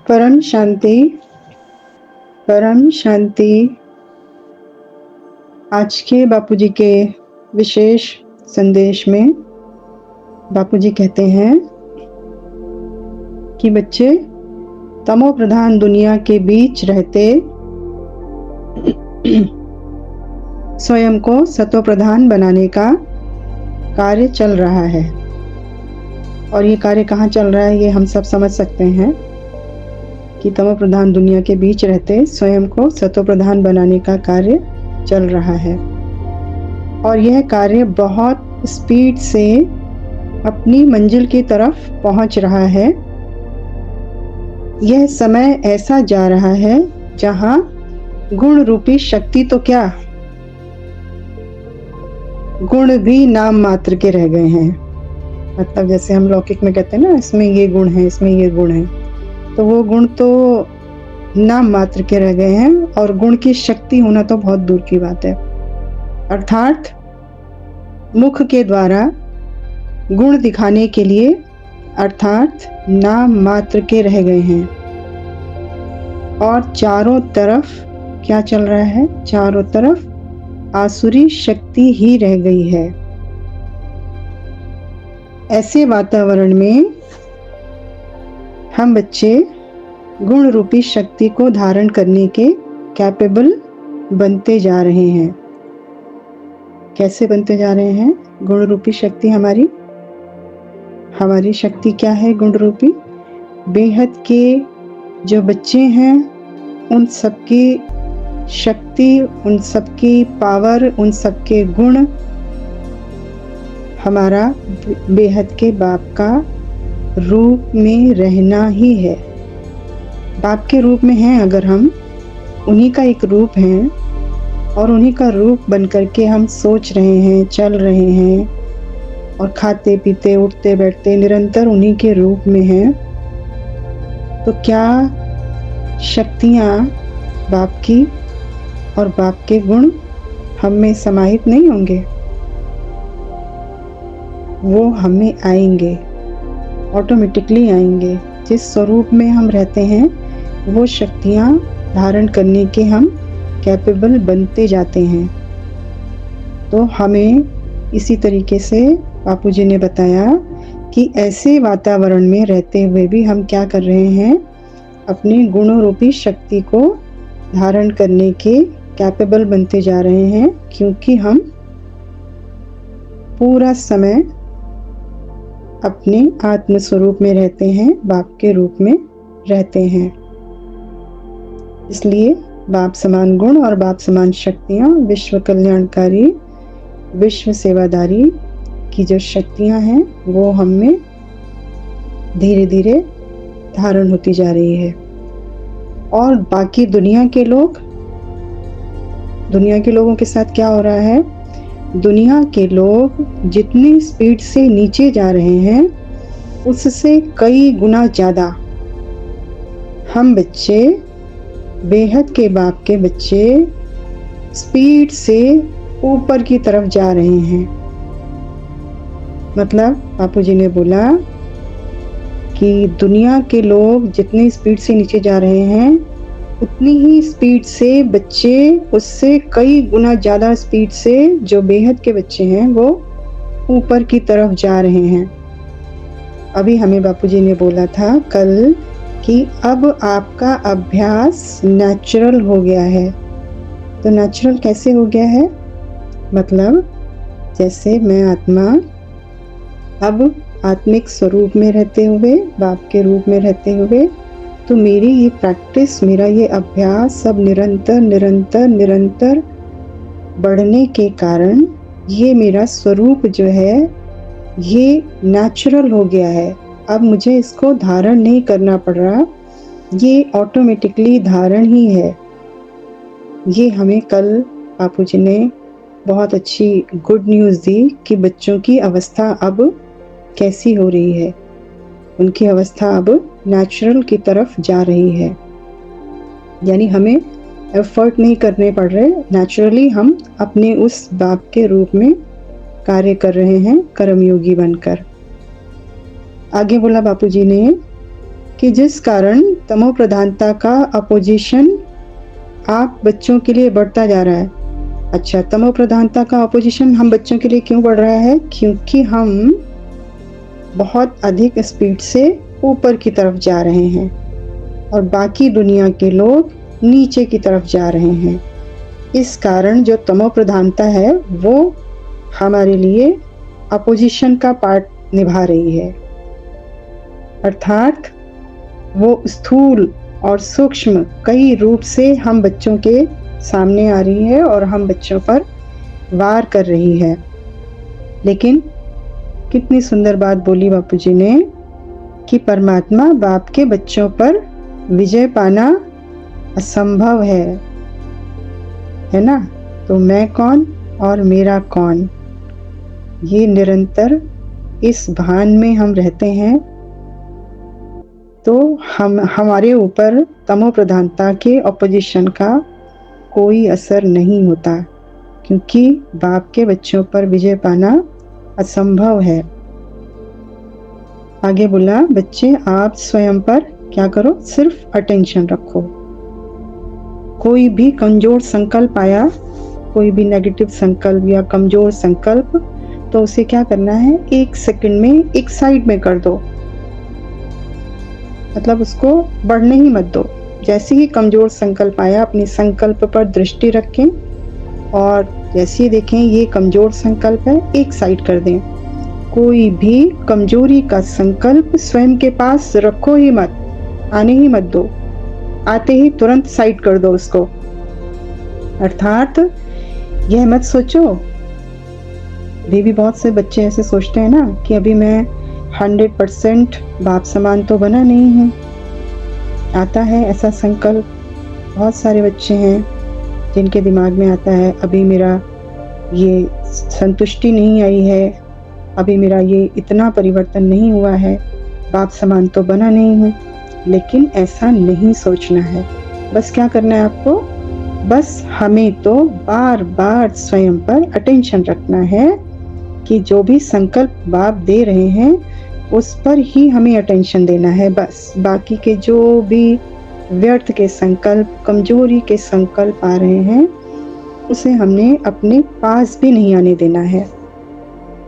परम शांति, परम शांति। आज के बापूजी के विशेष संदेश में बापूजी कहते हैं कि बच्चे तमो प्रधान दुनिया के बीच रहते स्वयं को सतो प्रधान बनाने का कार्य चल रहा है। और ये कार्य कहाँ चल रहा है ये हम सब समझ सकते हैं कि तमो प्रधान दुनिया के बीच रहते स्वयं को सतो प्रधान बनाने का कार्य चल रहा है। और यह कार्य बहुत स्पीड से अपनी मंजिल की तरफ पहुंच रहा है। यह समय ऐसा जा रहा है जहां गुण रूपी शक्ति तो क्या, गुण भी नाम मात्र के रह गए हैं। मतलब जैसे हम लौकिक में कहते हैं ना, इसमें ये गुण है, इसमें ये गुण है, तो वो गुण तो नाम मात्र के रह गए हैं और गुण की शक्ति होना तो बहुत दूर की बात है। अर्थात मुख के द्वारा गुण दिखाने के लिए अर्थात नाम मात्र के रह गए हैं। और चारों तरफ क्या चल रहा है? चारों तरफ आसुरी शक्ति ही रह गई है। ऐसे वातावरण में हम बच्चे गुण रूपी शक्ति को धारण करने के कैपेबल बनते जा रहे हैं। कैसे बनते जा रहे हैं? गुण रूपी शक्ति हमारी शक्ति क्या है? गुण रूपी बेहद के जो बच्चे हैं उन सबकी शक्ति, उन सबकी पावर, उन सबके गुण हमारा बेहद के बाप का रूप में रहना ही है। बाप के रूप में हैं अगर हम, उन्हीं का एक रूप हैं और उन्हीं का रूप बन करके हम सोच रहे हैं, चल रहे हैं और खाते पीते उठते बैठते निरंतर उन्हीं के रूप में हैं, तो क्या शक्तियाँ बाप की और बाप के गुण हम में समाहित नहीं होंगे? वो हमें आएंगे, ऑटोमेटिकली आएंगे। जिस स्वरूप में हम रहते हैं वो शक्तियाँ धारण करने के हम कैपेबल बनते जाते हैं। तो हमें इसी तरीके से बापूजी ने बताया कि ऐसे वातावरण में रहते हुए भी हम क्या कर रहे हैं? अपने गुणों रूपी शक्ति को धारण करने के कैपेबल बनते जा रहे हैं, क्योंकि हम पूरा समय अपने आत्म स्वरूप में रहते हैं, बाप के रूप में रहते हैं। इसलिए बाप समान गुण और बाप समान शक्तियाँ, विश्व कल्याणकारी, विश्व सेवादारी की जो शक्तियाँ हैं वो हम में धीरे धीरे धारण होती जा रही है। और बाकी दुनिया के लोगों के साथ क्या हो रहा है? दुनिया के लोग जितनी स्पीड से नीचे जा रहे हैं उससे कई गुना ज़्यादा हम बच्चे, बेहद के बाप के बच्चे, स्पीड से ऊपर की तरफ जा रहे हैं। मतलब बापूजी ने बोला कि दुनिया के लोग जितनी स्पीड से नीचे जा रहे हैं उतनी ही स्पीड से बच्चे, उससे कई गुना ज़्यादा स्पीड से जो बेहद के बच्चे हैं वो ऊपर की तरफ जा रहे हैं। अभी हमें बापूजी ने बोला था कल कि अब आपका अभ्यास नेचुरल हो गया है। तो नेचुरल कैसे हो गया है? मतलब जैसे मैं आत्मा अब आत्मिक स्वरूप में रहते हुए, बाप के रूप में रहते हुए, तो मेरी ये प्रैक्टिस, मेरा ये अभ्यास सब निरंतर निरंतर निरंतर बढ़ने के कारण ये मेरा स्वरूप जो है ये नेचुरल हो गया है। अब मुझे इसको धारण नहीं करना पड़ रहा, ये ऑटोमेटिकली धारण ही है। ये हमें कल बापूजी ने बहुत अच्छी गुड न्यूज़ दी कि बच्चों की अवस्था अब कैसी हो रही है। उनकी अवस्था अब नेचुरल की तरफ जा रही है, यानी हमें एफर्ट नहीं करने पड़ रहे, नेचुरली हम अपने उस बाप के रूप में कार्य कर रहे हैं, कर्मयोगी बनकर। आगे बोला बापूजी ने कि जिस कारण तमो प्रधानता का अपोजिशन आप बच्चों के लिए बढ़ता जा रहा है। अच्छा, तमो प्रधानता का अपोजिशन हम बच्चों के लिए क्यों बढ़ रहा है? क्योंकि हम बहुत अधिक स्पीड से ऊपर की तरफ जा रहे हैं और बाकी दुनिया के लोग नीचे की तरफ जा रहे हैं। इस कारण जो तमो प्रधानता है वो हमारे लिए अपोजिशन का पार्ट निभा रही है, अर्थात वो स्थूल और सूक्ष्म कई रूप से हम बच्चों के सामने आ रही है और हम बच्चों पर वार कर रही है। लेकिन कितनी सुंदर बात बोली बापूजी ने कि परमात्मा बाप के बच्चों पर विजय पाना असंभव है ना? तो मैं कौन और मेरा कौन, ये निरंतर इस भान में हम रहते हैं तो हमारे ऊपर तमो प्रधानता के ऑपोजिशन का कोई असर नहीं होता, क्योंकि बाप के बच्चों पर विजय पाना असंभव है। आगे बोला, बच्चे आप स्वयं पर क्या करो, सिर्फ अटेंशन रखो। कोई भी कमजोर संकल्प आया, कोई भी नेगेटिव संकल्प या कमजोर संकल्प, तो उसे क्या करना है, 1 सेकंड में एक साइड में कर दो, मतलब उसको बढ़ने ही मत दो। जैसे ही कमजोर संकल्प आया, अपने संकल्प पर दृष्टि रखें और जैसे ही देखें ये कमजोर संकल्प है, एक साइड कर दें। कोई भी कमजोरी का संकल्प स्वयं के पास रखो ही मत, आने ही मत दो, आते ही तुरंत साइड कर दो उसको। अर्थात यह मत सोचो, अभी भी बहुत से बच्चे ऐसे सोचते हैं ना कि अभी मैं 100% बाप समान तो बना नहीं हूँ। आता है ऐसा संकल्प, बहुत सारे बच्चे हैं जिनके दिमाग में आता है अभी मेरा ये संतुष्टि नहीं आई है, अभी मेरा ये इतना परिवर्तन नहीं हुआ है, बाप समान तो बना नहीं हूँ। लेकिन ऐसा नहीं सोचना है। बस क्या करना है आपको, बस हमें तो बार बार स्वयं पर अटेंशन रखना है कि जो भी संकल्प बाप दे रहे हैं उस पर ही हमें अटेंशन देना है। बस बाकी के जो भी व्यर्थ के संकल्प, कमजोरी के संकल्प आ रहे हैं, उसे हमने अपने पास भी नहीं आने देना है।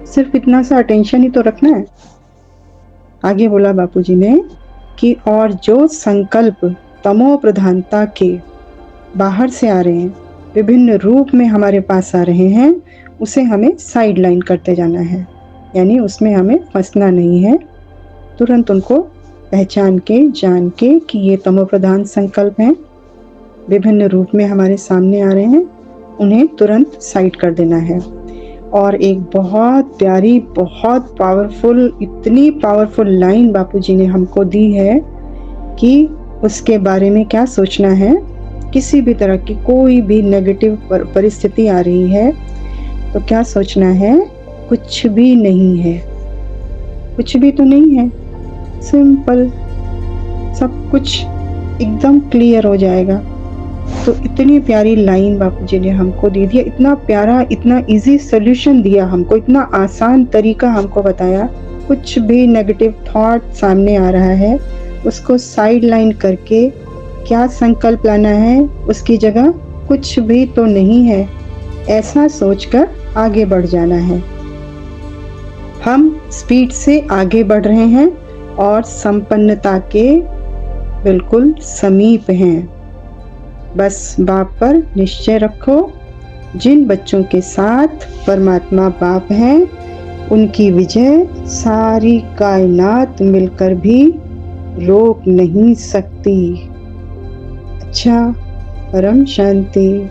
सिर्फ इतना सा अटेंशन ही तो रखना है। आगे बोला बापूजी ने कि और जो संकल्प तमो प्रधानता के बाहर से आ रहे हैं, विभिन्न रूप में हमारे पास आ रहे हैं, उसे हमें साइड लाइन करते जाना है, यानी उसमें हमें फंसना नहीं है। तुरंत उनको पहचान के, जान के कि ये तमो प्रधान संकल्प हैं, विभिन्न रूप में हमारे सामने आ रहे हैं, उन्हें तुरंत साइड कर देना है। और एक बहुत प्यारी, बहुत पावरफुल, इतनी पावरफुल लाइन बापूजी ने हमको दी है कि उसके बारे में क्या सोचना है। किसी भी तरह की कोई भी नेगेटिव परिस्थिति आ रही है तो क्या सोचना है, कुछ भी नहीं है, कुछ भी तो नहीं है, सिंपल, सब कुछ एकदम क्लियर हो जाएगा। तो इतनी प्यारी लाइन बापूजी ने हमको दे दिया, इतना प्यारा, इतना इजी सॉल्यूशन दिया हमको, इतना आसान तरीका हमको बताया। कुछ भी नेगेटिव थॉट सामने आ रहा है, उसको साइड लाइन करके क्या संकल्प लाना है, उसकी जगह कुछ भी तो नहीं है, ऐसा सोचकर आगे बढ़ जाना है। हम स्पीड से आगे बढ़ रहे हैं और संपन्नता के बिल्कुल समीप हैं। बस बाप पर निश्चय रखो। जिन बच्चों के साथ परमात्मा बाप हैं, उनकी विजय सारी कायनात मिलकर भी रोक नहीं सकती। अच्छा, परम शांति।